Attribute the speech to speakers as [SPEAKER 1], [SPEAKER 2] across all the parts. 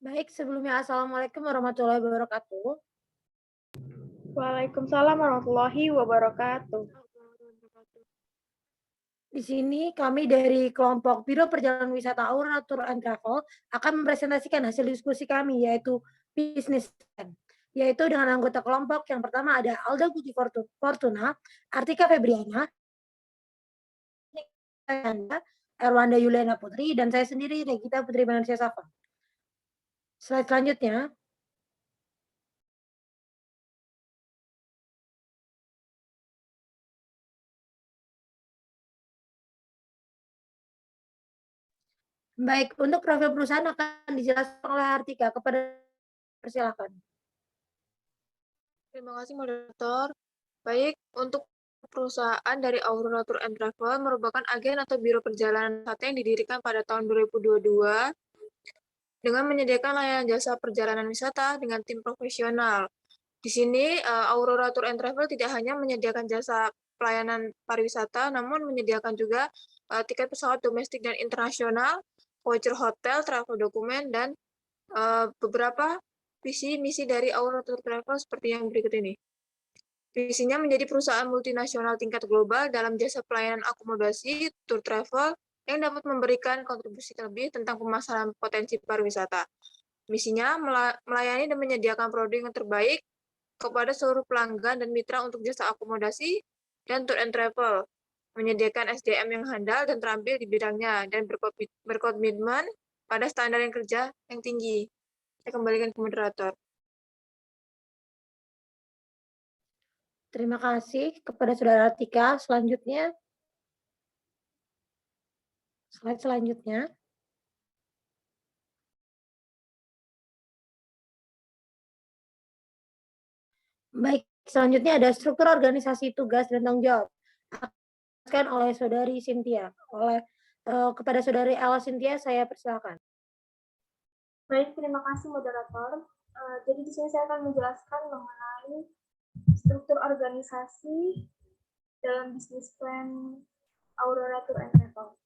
[SPEAKER 1] Baik, sebelumnya Assalamualaikum warahmatullahi wabarakatuh.
[SPEAKER 2] Waalaikumsalam warahmatullahi wabarakatuh.
[SPEAKER 1] Di sini kami dari kelompok Biro Perjalanan Wisata Aura Tour and Travel akan mempresentasikan hasil diskusi kami yaitu bisnis plan. Yaitu dengan anggota kelompok yang pertama ada Alda Budi Fortuna, Artika Febriana, Erwanda Yuliana Putri, dan saya sendiri Regita Putri Manasya Safa. Slide selanjutnya. Baik, untuk profil perusahaan akan dijelaskan oleh Artika. Persilakan.
[SPEAKER 3] Terima kasih moderator. Baik, untuk perusahaan dari Aurora Tour and Travel merupakan agen atau biro perjalanan wisata yang didirikan pada tahun 2022 dengan menyediakan layanan jasa perjalanan wisata dengan tim profesional. Di sini Aurora Tour and Travel tidak hanya menyediakan jasa pelayanan pariwisata, namun menyediakan juga tiket pesawat domestik dan internasional, voucher hotel, travel dokumen, dan beberapa visi misi dari Aurora Tour Travel seperti yang berikut ini. Visinya menjadi perusahaan multinasional tingkat global dalam jasa pelayanan akomodasi, tour travel, yang dapat memberikan kontribusi lebih tentang pemasaran potensi pariwisata. Misinya melayani dan menyediakan produk yang terbaik kepada seluruh pelanggan dan mitra untuk jasa akomodasi dan tour and travel, menyediakan SDM yang handal dan terampil di bidangnya, dan berkomitmen pada standar yang kerja yang tinggi. Saya kembalikan ke moderator.
[SPEAKER 1] Terima kasih kepada Saudara Tika. Selanjutnya, slide selanjutnya. Baik, selanjutnya ada struktur organisasi tugas dan tanggung jawab. Akan oleh Saudari Cynthia. Kepada Saudari Ella Cynthia, saya persilakan.
[SPEAKER 2] Baik, terima kasih moderator. Jadi di sini saya akan menjelaskan mengenai struktur organisasi dalam bisnis plan Aurora Tour and Travel.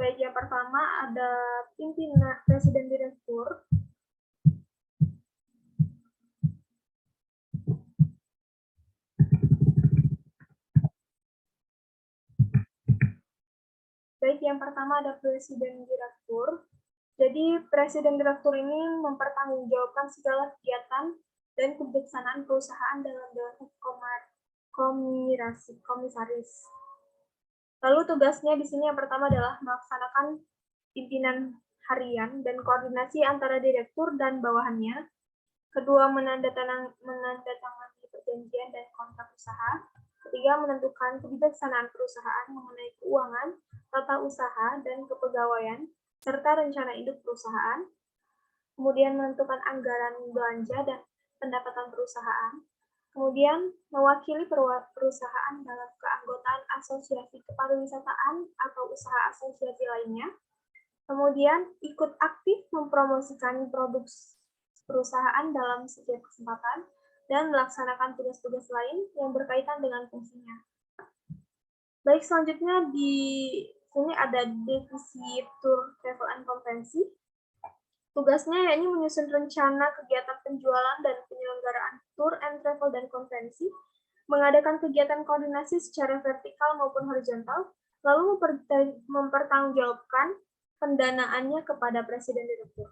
[SPEAKER 2] Baik, yang pertama ada pimpinan presiden direktur. Baik, yang pertama ada presiden direktur. Jadi presiden direktur ini mempertanggungjawabkan segala kegiatan dan kebijaksanaan perusahaan dalam dewan komisaris. Lalu tugasnya di sini yang pertama adalah melaksanakan pimpinan harian dan koordinasi antara direktur dan bawahannya. Kedua, menandatangani perjanjian dan kontrak usaha. Ketiga, menentukan kebijaksanaan perusahaan mengenai keuangan, tata usaha, dan kepegawaian, serta rencana induk perusahaan. Kemudian menentukan anggaran belanja dan pendapatan perusahaan. Kemudian mewakili perusahaan dalam keanggotaan asosiasi kepariwisataan atau usaha asosiasi lainnya. Kemudian ikut aktif mempromosikan produk perusahaan dalam setiap kesempatan dan melaksanakan tugas-tugas lain yang berkaitan dengan fungsinya. Baik, selanjutnya di sini ada divisi Tour, Travel, and Konvensi. Tugasnya yakni menyusun rencana kegiatan penjualan dan penyelenggaraan tour and travel dan konvensi, mengadakan kegiatan koordinasi secara vertikal maupun horizontal, lalu mempertanggungjawabkan pendanaannya kepada presiden direktur.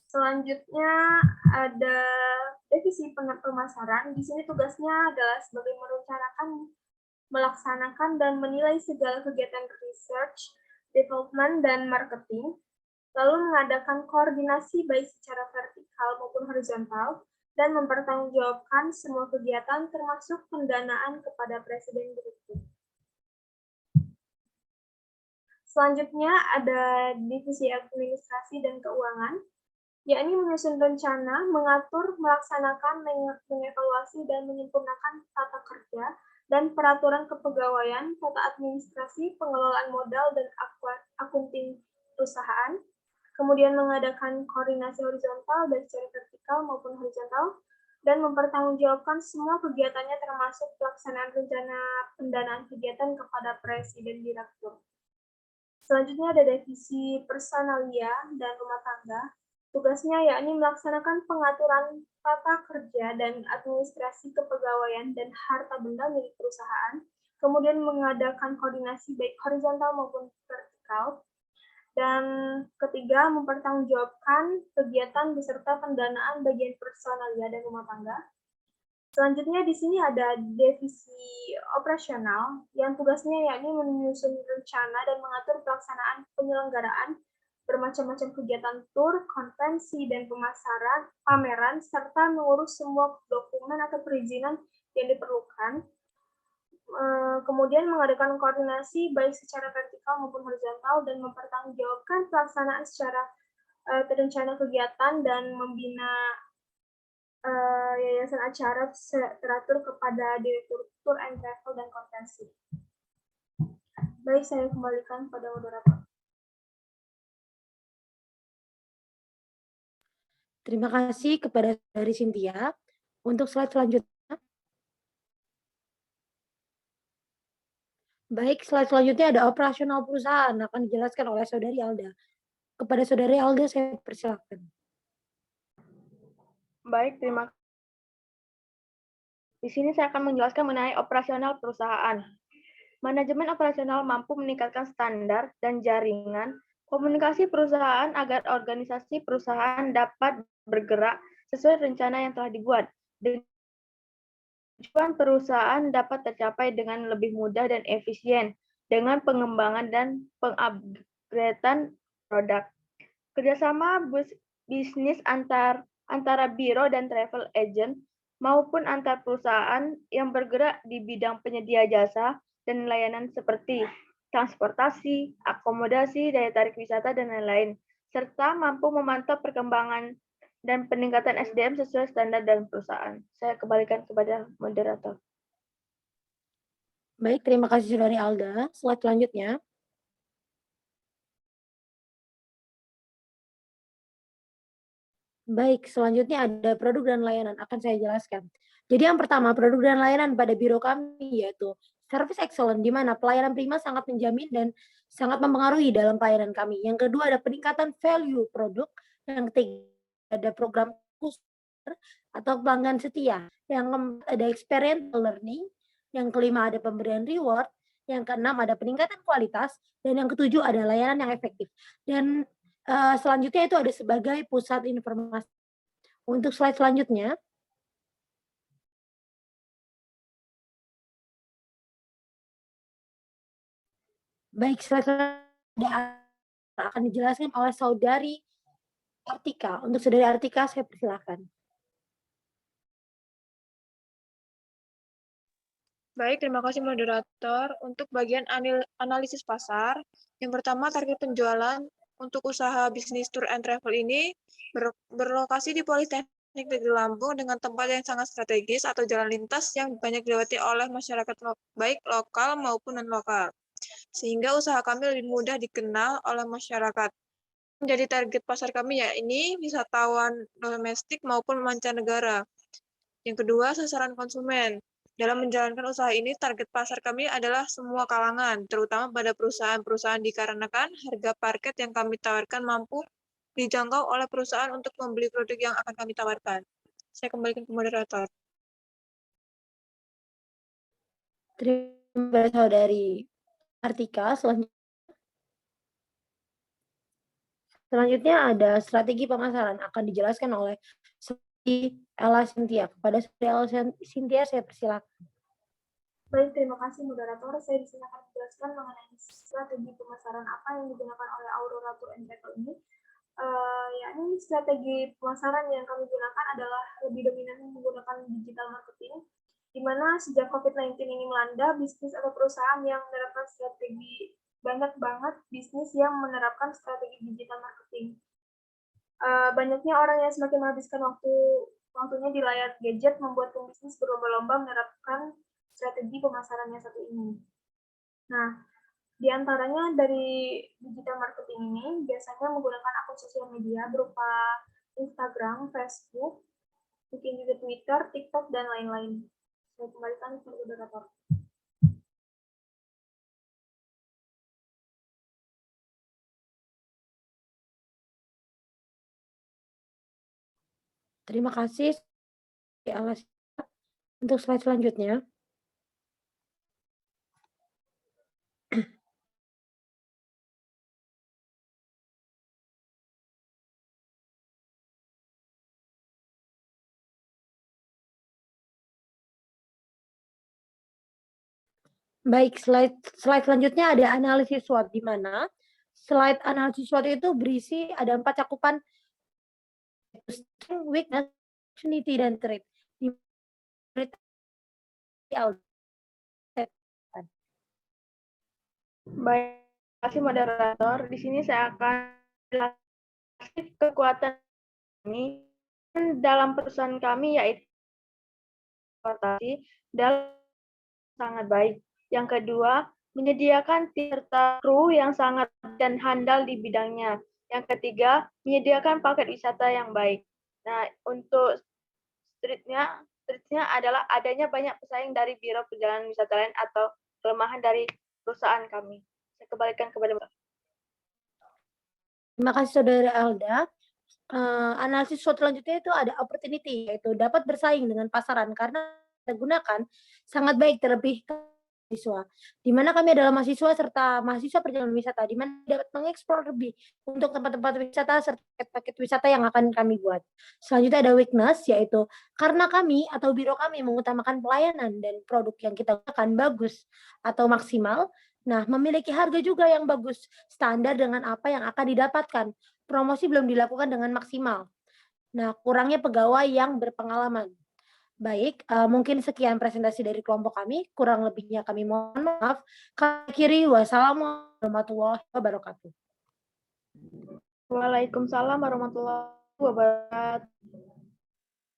[SPEAKER 2] Selanjutnya ada divisi pemasaran. Di sini tugasnya adalah sebagai merencanakan, melaksanakan, dan menilai segala kegiatan research, development, dan marketing, lalu mengadakan koordinasi baik secara vertikal maupun horizontal, dan mempertanggungjawabkan semua kegiatan termasuk pendanaan kepada presiden direktur. Selanjutnya ada divisi administrasi dan keuangan, yakni menyusun rencana, mengatur, melaksanakan, mengevaluasi, dan menyempurnakan tata kerja dan peraturan kepegawaian, tata administrasi, pengelolaan modal, dan akunting perusahaan. Kemudian mengadakan koordinasi horizontal dan secara vertikal maupun horizontal, dan mempertanggungjawabkan semua kegiatannya termasuk pelaksanaan rencana pendanaan kegiatan kepada Presiden Direktur. Selanjutnya ada divisi personalia dan rumah tangga. Tugasnya yakni melaksanakan pengaturan tata kerja dan administrasi kepegawaian dan harta benda milik perusahaan, kemudian mengadakan koordinasi baik horizontal maupun vertikal, dan ketiga, mempertanggungjawabkan kegiatan beserta pendanaan bagian personalia dan rumah tangga. Selanjutnya di sini ada divisi operasional yang tugasnya yakni menyusun rencana dan mengatur pelaksanaan penyelenggaraan bermacam-macam kegiatan tur, konvensi, dan pemasaran, pameran, serta mengurus semua dokumen atau perizinan yang diperlukan. Kemudian mengadakan koordinasi baik secara vertikal maupun horizontal dan mempertanggungjawabkan pelaksanaan secara terencana kegiatan dan membina yayasan acara teratur kepada Direktur Tour and Travel dan Konvensi. Baik, saya kembalikan pada moderator.
[SPEAKER 1] Terima kasih kepada Saudari Cynthia. Untuk slide selanjutnya. Baik, slide selanjutnya ada operasional perusahaan akan dijelaskan oleh Saudari Alda. Kepada Saudari Alda saya persilakan.
[SPEAKER 4] Baik, terima kasih. Di sini saya akan menjelaskan mengenai operasional perusahaan. Manajemen operasional mampu meningkatkan standar dan jaringan komunikasi perusahaan agar organisasi perusahaan dapat bergerak sesuai rencana yang telah dibuat. Tujuan perusahaan dapat tercapai dengan lebih mudah dan efisien dengan pengembangan dan pengupgradean produk. Kerjasama bisnis antara biro dan travel agent maupun antar perusahaan yang bergerak di bidang penyedia jasa dan layanan seperti transportasi, akomodasi, daya tarik wisata, dan lain-lain, serta mampu memantau perkembangan dan peningkatan SDM sesuai standar dalam perusahaan. Saya kembalikan kepada moderator.
[SPEAKER 1] Baik, terima kasih Saudari Alda. Slide selanjutnya. Baik, selanjutnya ada produk dan layanan, akan saya jelaskan. Jadi yang pertama, produk dan layanan pada biro kami yaitu service excellent, di mana pelayanan prima sangat menjamin dan sangat mempengaruhi dalam pelayanan kami. Yang kedua ada peningkatan value produk. Yang ketiga ada program customer atau pelanggan setia. Yang keempat ada experiential learning. Yang kelima ada pemberian reward. Yang keenam ada peningkatan kualitas. Dan yang ketujuh ada layanan yang efektif. Dan selanjutnya itu ada sebagai pusat informasi. Untuk slide selanjutnya. Baik, slide selanjutnya akan dijelaskan oleh Saudari Artika. Untuk Saudari Artika, saya persilakan.
[SPEAKER 3] Baik, terima kasih moderator. Untuk bagian analisis pasar, yang pertama target penjualan untuk usaha bisnis tour and travel ini berlokasi di Politeknik Negeri Lampung dengan tempat yang sangat strategis atau jalan lintas yang banyak dilewati oleh masyarakat baik lokal maupun non-lokal. Sehingga usaha kami lebih mudah dikenal oleh masyarakat. Menjadi target pasar kami yakni wisatawan domestik maupun mancanegara. Yang kedua, sasaran konsumen. Dalam menjalankan usaha ini, target pasar kami adalah semua kalangan, terutama pada perusahaan-perusahaan dikarenakan harga parket yang kami tawarkan mampu dijangkau oleh perusahaan untuk membeli produk yang akan kami tawarkan. Saya kembalikan ke moderator.
[SPEAKER 1] Terima kasih Saudari Artika. Selanjutnya ada strategi pemasaran akan dijelaskan oleh Ella Cynthia. Kepada Ella Cynthia saya persilakan.
[SPEAKER 2] Baik, terima kasih moderator. Saya di sini akan menjelaskan mengenai strategi pemasaran apa yang digunakan oleh Aurora Tour and Travel ini. Yakni strategi pemasaran yang kami gunakan adalah lebih dominan menggunakan digital marketing, di mana sejak COVID-19 ini melanda, bisnis atau perusahaan yang menerapkan strategi, banyak banget bisnis yang menerapkan strategi digital marketing. Banyaknya orang yang semakin menghabiskan waktunya di layar gadget membuat pembisnis berlomba-lomba menerapkan strategi pemasaran yang satu ini. Nah, di antaranya dari digital marketing ini biasanya menggunakan akun sosial media berupa Instagram, Facebook, mungkin juga Twitter, TikTok, dan lain-lain. Saya kembalikan ke moderator.
[SPEAKER 1] Terima kasih untuk slide selanjutnya. Baik, slide selanjutnya ada analisis SWOT, di mana slide analisis SWOT itu berisi ada 4 cakupan, strength, weakness, opportunity, dan threat.
[SPEAKER 4] Baik, terima kasih moderator. Di sini saya akan jelaskan kekuatan kami dalam perusahaan kami, yaitu transportasi dalam sangat baik. Yang kedua, menyediakan tim serta kru yang sangat dan handal di bidangnya. Yang ketiga, menyediakan paket wisata yang baik. Nah, untuk streetnya adalah adanya banyak pesaing dari biro perjalanan wisata lain atau kelemahan dari perusahaan kami. Saya kembalikan kepada Mbak.
[SPEAKER 1] Terima kasih Saudara Alda. Analisis SWOT selanjutnya itu ada opportunity, yaitu dapat bersaing dengan pasaran karena kita gunakan sangat baik terlebih mahasiswa. Di mana kami adalah mahasiswa serta mahasiswa perjalanan wisata, di mana dapat mengeksplor lebih untuk tempat-tempat wisata serta paket wisata yang akan kami buat. Selanjutnya ada weakness, yaitu karena kami atau biro kami mengutamakan pelayanan dan produk yang kita gunakan bagus atau maksimal. Nah, memiliki harga juga yang bagus, standar dengan apa yang akan didapatkan. Promosi belum dilakukan dengan maksimal. Nah, kurangnya pegawai yang berpengalaman. Baik, mungkin sekian presentasi dari kelompok kami. Kurang lebihnya kami mohon maaf. Kiri, wassalamualaikum warahmatullahi wabarakatuh.
[SPEAKER 4] Waalaikumsalam warahmatullahi wabarakatuh.